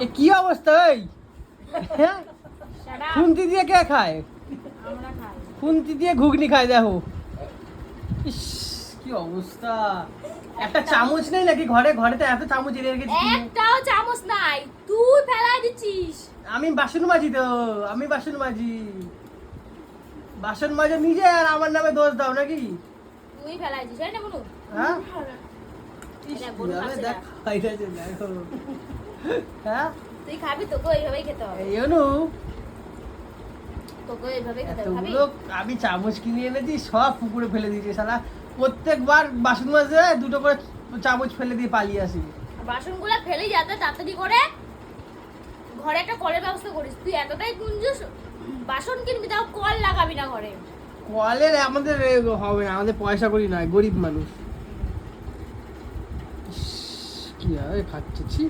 এ কি অবস্থা এই? হ্যাঁ? খুন্তি দিয়ে কে খায়? আমরা খাই। খুন্তি দিয়ে ঘুগনি খায় দেখো। ইস কি অবস্থা। একটা চামচ নেই নাকি ঘরে? ঘরে তো এত চামচ এনে রেখেছি। একটাও চামচ নাই, তুই ফেলাই দিচ্ছিস। আমি বাসন মাজি তো, আমি বাসন মাজি। বাসন মাজো নিজে আর আমার নামে দোষ দাও নাকি? তুই ফেলাই দিস, তাই না বলু? হ্যাঁ? ইস, এটা গরু কিভাবে খাচ্ছে দেখ না। খাইতেছে দেখো। হ্যাঁ? তুই খাবি, তোকে এইভাবেই খেতে হবে। এই অনু, তোকে এইভাবেই খেতে হবে, খাবি? এতগুলো আমি চামচ কিনে এনেছি সব পুকুরে ফেলে দিয়েছি শালা। প্রত্যেকবার বাসন মাজতে দুটো করে চামচ ফেলে দিয়ে পালিয়ে আসি। বাসনগুলো ফেলে যাতে তাড়াতাড়ি করে ঘরে একটা কলের ব্যবস্থা করিস। তুই এতটাই কুঞ্জুস, বাসন কিনবি তাও কল লাগাবি না ঘরে। কলের আমাদের হবে না, আমাদের পয়সা করি নয়, গরিব মানুষ। ইস, কি হবে খাচ্ছে ছি।